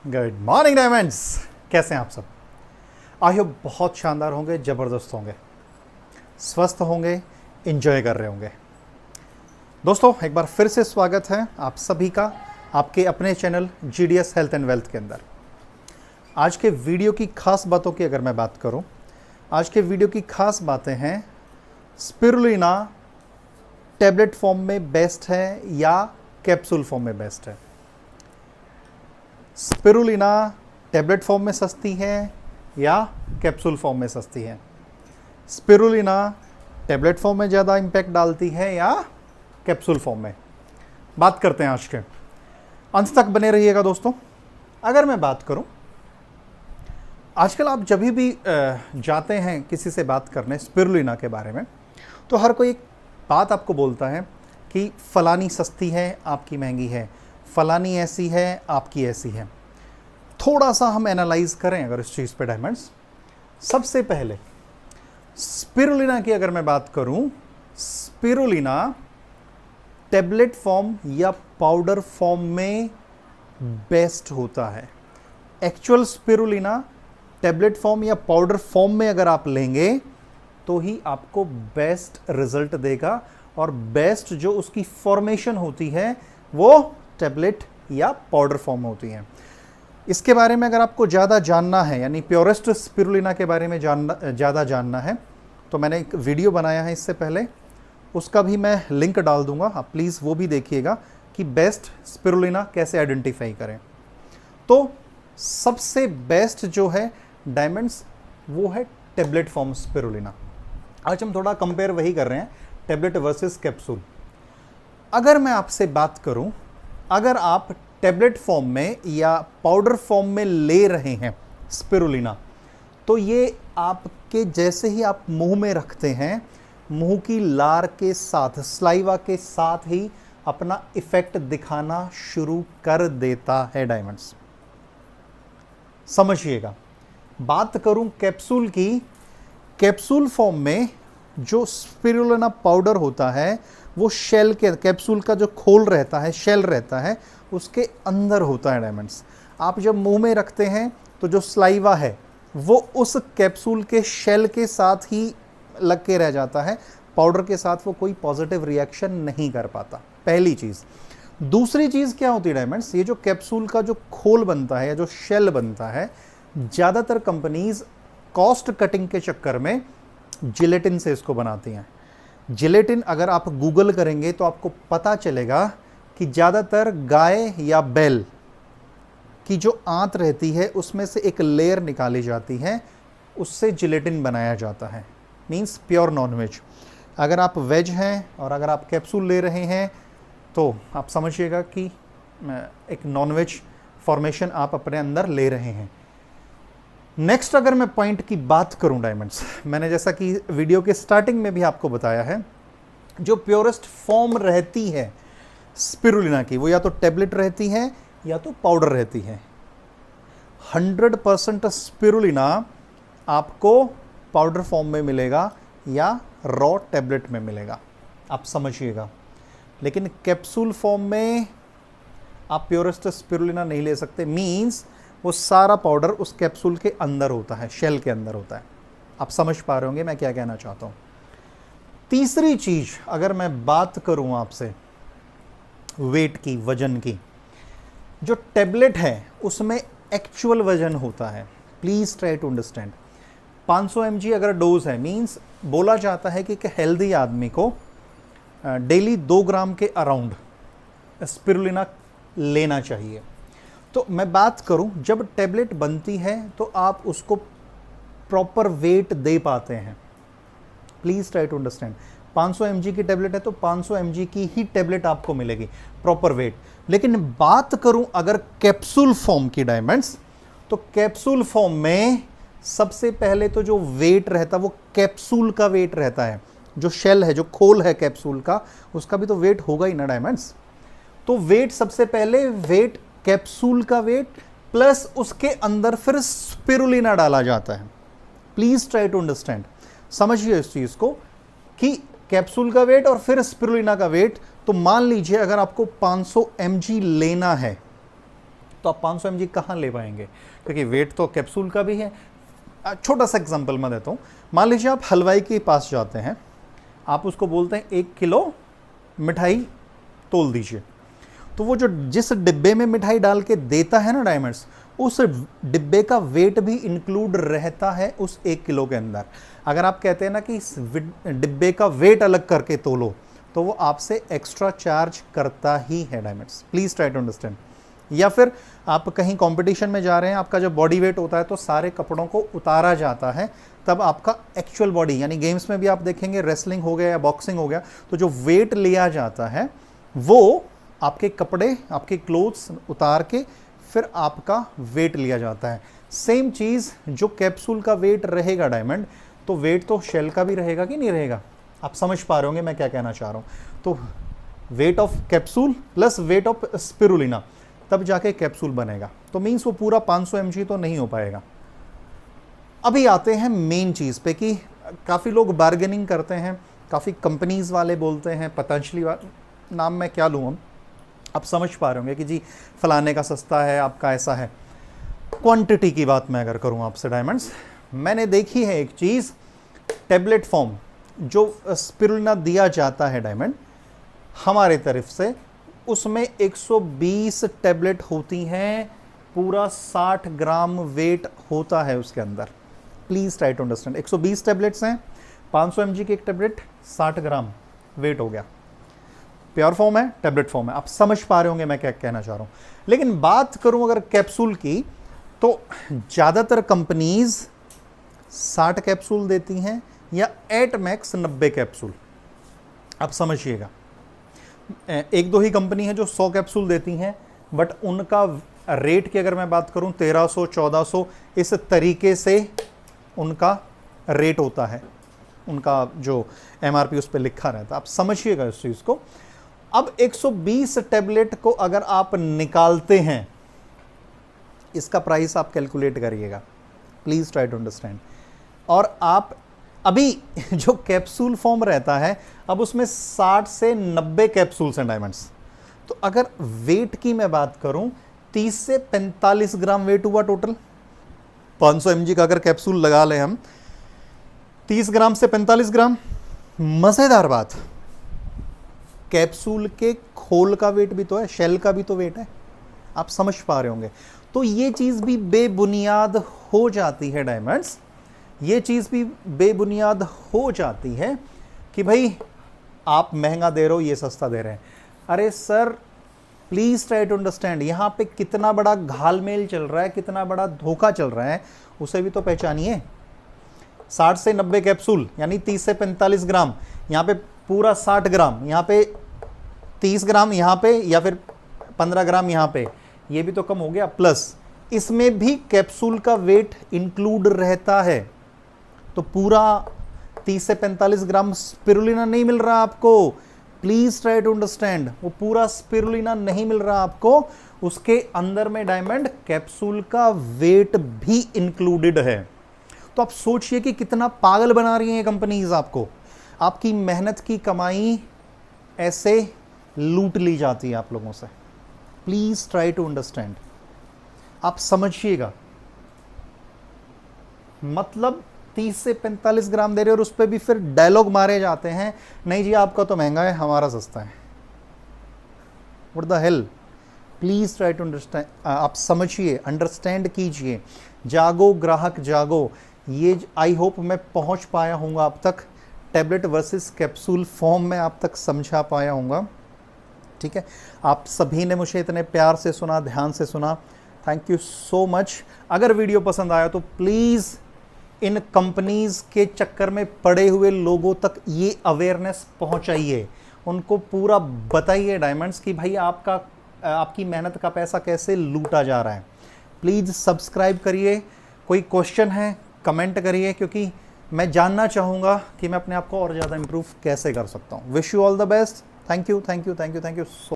Good morning diamonds. कैसे हैं आप सब? आई होप बहुत शानदार होंगे, ज़बरदस्त होंगे, स्वस्थ होंगे, इंजॉय कर रहे होंगे। दोस्तों एक बार फिर से स्वागत है आप सभी का आपके अपने channel GDS health and wealth के अंदर। आज के वीडियो की खास बातों की अगर मैं बात करूं, आज के वीडियो की खास बातें हैं स्पिरुलिना टैबलेट फॉर्म में बेस्ट है या कैप्सूल फॉर्म में बेस्ट है। स्पिरुलिना टैबलेट फॉर्म में सस्ती है या कैप्सूल फॉर्म में सस्ती है। स्पिरुलिना टैबलेट फॉर्म में ज़्यादा इम्पैक्ट डालती है या कैप्सूल फॉर्म में। बात करते हैं आज के, अंत तक बने रहिएगा दोस्तों। अगर मैं बात करूं, आजकल आप जब भी जाते हैं किसी से बात करने स्पिरुलिना के बारे में, तो हर कोई एक बात आपको बोलता है कि फ़लानी सस्ती है, आपकी महंगी है, फ़लानी ऐसी है, आपकी ऐसी है। थोड़ा सा हम एनालाइज करें अगर इस चीज़ पे डायमंड्स, सबसे पहले स्पिरुलिना की अगर मैं बात करूं, स्पिरुलिना टैबलेट फॉर्म या पाउडर फॉर्म में बेस्ट होता है। एक्चुअल स्पिरुलिना टैबलेट फॉर्म या पाउडर फॉर्म में अगर आप लेंगे तो ही आपको बेस्ट रिजल्ट देगा, और बेस्ट जो उसकी फॉर्मेशन होती है वो टैबलेट या पाउडर फॉर्म होती है। इसके बारे में अगर आपको ज़्यादा जानना है, यानी प्योरेस्ट स्पिरुलिना के बारे में ज़्यादा जानना है, तो मैंने एक वीडियो बनाया है इससे पहले, उसका भी मैं लिंक डाल दूंगा, आप प्लीज़ वो भी देखिएगा कि बेस्ट स्पिरुलिना कैसे आइडेंटिफाई करें। तो सबसे बेस्ट जो है डायमंड्स वो है टैबलेट फॉर्म स्पिरुलिना। आज हम थोड़ा कंपेयर वही कर रहे हैं, टैबलेट वर्सेस कैप्सूल। अगर मैं आपसे बात करूं, अगर आप टैबलेट फॉर्म में या पाउडर फॉर्म में ले रहे हैं स्पिरुलिना, तो ये आपके जैसे ही आप मुंह में रखते हैं, मुंह की लार के साथ, स्लाइवा के साथ ही अपना इफेक्ट दिखाना शुरू कर देता है डायमंड्स। समझिएगा। बात करूं कैप्सूल की, कैप्सूल फॉर्म में जो स्पिरुलिना पाउडर होता है वो शेल के, कैप्सूल का जो खोल रहता है, शेल रहता है, उसके अंदर होता है डायमंड्स। आप जब मुंह में रखते हैं तो जो स्लाइवा है वो उस कैप्सूल के शेल के साथ ही लग के रह जाता है, पाउडर के साथ वो कोई पॉजिटिव रिएक्शन नहीं कर पाता। पहली चीज़। दूसरी चीज़ क्या होती है डायमंड्स, ये जो कैप्सूल का जो खोल बनता है या जो शेल बनता है, ज़्यादातर कंपनीज कॉस्ट कटिंग के चक्कर में जिलेटिन से इसको बनाती हैं। जिलेटिन अगर आप गूगल करेंगे तो आपको पता चलेगा कि ज़्यादातर गाय या बैल की जो आंत रहती है उसमें से एक लेयर निकाली जाती है, उससे जिलेटिन बनाया जाता है। Means pure non veg. अगर आप वेज हैं और अगर आप कैप्सूल ले रहे हैं तो आप समझिएगा कि एक नॉनवेज फॉर्मेशन आप अपने अंदर ले रहे हैं। नेक्स्ट अगर मैं पॉइंट की बात करूं डायमंड्स, मैंने जैसा कि वीडियो के स्टार्टिंग में भी आपको बताया है, जो प्योरेस्ट फॉर्म रहती है स्पिरुलिना की वो या तो टैबलेट रहती है या तो पाउडर रहती है। 100% स्पिरुलिना आपको पाउडर फॉर्म में मिलेगा या रॉ टैबलेट में मिलेगा, आप समझिएगा। लेकिन कैप्सूल फॉर्म में आप प्योरेस्ट स्पिरुलिना नहीं ले सकते। मींस वो सारा पाउडर उस कैप्सूल के अंदर होता है, शेल के अंदर होता है। आप समझ पा रहे होंगे मैं क्या कहना चाहता हूं। तीसरी चीज अगर मैं बात करूं आपसे वेट की, वजन की, जो टैबलेट है उसमें एक्चुअल वजन होता है। Please try to understand. 500 mg अगर डोज है, मींस बोला जाता है कि एक हेल्दी आदमी को डेली 2 ग्राम के अराउंड स्पिरुलिना लेना चाहिए। तो मैं बात करूं, जब टैबलेट बनती है तो आप उसको प्रॉपर वेट दे पाते हैं। Please try to understand. 500 mg की टैबलेट है तो 500 mg की ही टैबलेट आपको मिलेगी, प्रॉपर वेट। लेकिन बात करूं अगर कैप्सूल फॉर्म की डायमंड्स, तो कैप्सूल फॉर्म में सबसे पहले तो जो वेट रहता है वो कैप्सूल का वेट रहता है। जो शेल है, जो खोल है कैप्सूल का, उसका भी तो वेट होगा ही ना डायमंड्स। तो वेट सबसे पहले, वेट कैप्सूल का वेट प्लस उसके अंदर फिर स्पिरुलिना डाला जाता है। Please try to understand. समझिए इस चीज को कि कैप्सूल का वेट और फिर स्पिरुलिना का वेट। तो मान लीजिए अगर आपको 500 mg लेना है तो आप 500 mg कहाँ ले पाएंगे, क्योंकि वेट तो कैप्सूल का भी है। छोटा सा एग्जांपल मैं देता हूँ। मान लीजिए आप हलवाई के पास जाते हैं, आप उसको बोलते हैं 1 किलो मिठाई तोल दीजिए, तो वो जो जिस डिब्बे में मिठाई डाल के देता है ना डायमंड्स, उस डिब्बे का वेट भी इंक्लूड रहता है उस 1 किलो के अंदर। अगर आप कहते हैं ना कि इस डिब्बे का वेट अलग करके तोलो, तो वो आपसे एक्स्ट्रा चार्ज करता ही है diamonds. Please try to understand. या फिर आप कहीं कंपटीशन में जा रहे हैं, आपका जब बॉडी वेट होता है तो सारे कपड़ों को उतारा जाता है, तब आपका एक्चुअल बॉडी, यानी गेम्स में भी आप देखेंगे, रेसलिंग हो गया या बॉक्सिंग हो गया, तो जो वेट लिया जाता है वो आपके कपड़े, आपके क्लोथ्स उतार के फिर आपका वेट लिया जाता है। सेम चीज़ जो कैप्सूल का वेट रहेगा डायमंड, तो वेट तो शेल का भी रहेगा कि नहीं रहेगा। आप समझ पा रहे होंगे मैं क्या कहना चाह रहा हूँ। तो weight of capsule plus weight of spirulina, तब जाके कैप्सूल बनेगा। तो मीन्स वो पूरा 500 mg तो नहीं हो पाएगा। अभी आते हैं मेन चीज़ पे कि काफ़ी लोग बार्गेनिंग करते हैं, काफ़ी कंपनीज वाले बोलते हैं, पतंजलि नाम में क्या लूँ हम, आप समझ पा रहे होंगे कि जी फलाने का सस्ता है, आपका ऐसा है। क्वांटिटी की बात मैं अगर करूँ आपसे डायमंड्स, मैंने देखी है एक चीज़, टेबलेट फॉर्म जो स्पिरुलिना दिया जाता है डायमंड हमारे तरफ से, उसमें 120 टैबलेट होती हैं, पूरा 60 ग्राम वेट होता है उसके अंदर। Please try to understand. 120 tablets हैं, 500 mg की एक टैबलेट, 60 ग्राम वेट हो गया। प्योर फॉर्म है, टैबलेट फॉर्म है, आप समझ पा रहे होंगे मैं क्या कहना चाह रहा हूँ। लेकिन बात करूँ अगर कैप्सूल की, तो ज़्यादातर कंपनीज 60 कैप्सूल देती हैं या एट मैक्स 90 कैप्सूल। आप समझिएगा, एक दो ही कंपनी है जो 100 कैप्सूल देती हैं, बट उनका रेट की अगर मैं बात करूं 1300 1400 इस तरीके से उनका रेट होता है, उनका जो MRP उस पर लिखा रहता है। आप समझिएगा इस चीज़ को। अब 120 टैबलेट को अगर आप निकालते हैं, इसका प्राइस आप कैलकुलेट करिएगा। Please try to understand. और आप अभी जो कैप्सूल फॉर्म रहता है, अब उसमें 60 से 90 कैप्सूल्स हैं डायमंड्स। तो अगर वेट की मैं बात करूं, 30 से 45 ग्राम वेट हुआ टोटल। 500 mg का अगर कैप्सूल लगा लें हम, 30 ग्राम से 45 ग्राम। मज़ेदार बात, कैप्सूल के खोल का वेट भी तो है, शेल का भी तो वेट है। आप समझ पा रहे होंगे। तो ये चीज़ भी बेबुनियाद हो जाती है डायमंड्स, ये चीज़ भी बेबुनियाद हो जाती है कि भाई आप महंगा दे रहे हो, ये सस्ता दे रहे हैं। अरे sir please try to understand, यहाँ पे कितना बड़ा घालमेल चल रहा है, कितना बड़ा धोखा चल रहा है, उसे भी तो पहचानिए। 60 से 90 कैप्सूल यानी 30 से 45 ग्राम, यहाँ पे पूरा 60 ग्राम, यहाँ पे 30 ग्राम यहाँ पे, या फिर 15 ग्राम यहाँ पे, ये भी तो कम हो गया। प्लस इसमें भी कैप्सूल का वेट इंक्लूड रहता है, तो पूरा 30 से 45 ग्राम स्पिरुलिना नहीं मिल रहा आपको। प्लीज ट्राई टू अंडरस्टैंड, वो पूरा स्पिरुलिना नहीं मिल रहा आपको, उसके अंदर में डायमंड कैप्सूल का वेट भी इंक्लूडेड है। तो आप सोचिए कि कितना पागल बना रही हैं कंपनीज आपको। आपकी मेहनत की कमाई ऐसे लूट ली जाती है आप लोगों से। प्लीज ट्राई टू अंडरस्टैंड, आप समझिएगा। मतलब 30 से 45 ग्राम दे रहे और उस पर भी फिर डायलॉग मारे जाते हैं, नहीं जी आपका तो महंगा है, हमारा सस्ता है। What the hell. Please try to understand, आप समझिए, अंडरस्टैंड कीजिए। जागो ग्राहक जागो। ये आई होप मैं पहुंच पाया हूँगा आप तक, टैबलेट वर्सेस कैप्सूल फॉर्म में आप तक समझा पाया हूँगा। ठीक है, आप सभी ने मुझे इतने प्यार से सुना, ध्यान से सुना, थैंक यू सो मच। अगर वीडियो पसंद आया तो प्लीज़ इन कंपनीज़ के चक्कर में पड़े हुए लोगों तक ये अवेयरनेस पहुंचाइए, उनको पूरा बताइए डायमंड्स कि भाई आपकी मेहनत का पैसा कैसे लूटा जा रहा है। प्लीज़ सब्सक्राइब करिए। कोई क्वेश्चन है कमेंट करिए, क्योंकि मैं जानना चाहूँगा कि मैं अपने आप को और ज़्यादा इम्प्रूव कैसे कर सकता हूँ। Wish you all the best. Thank you, thank you, thank you, thank you so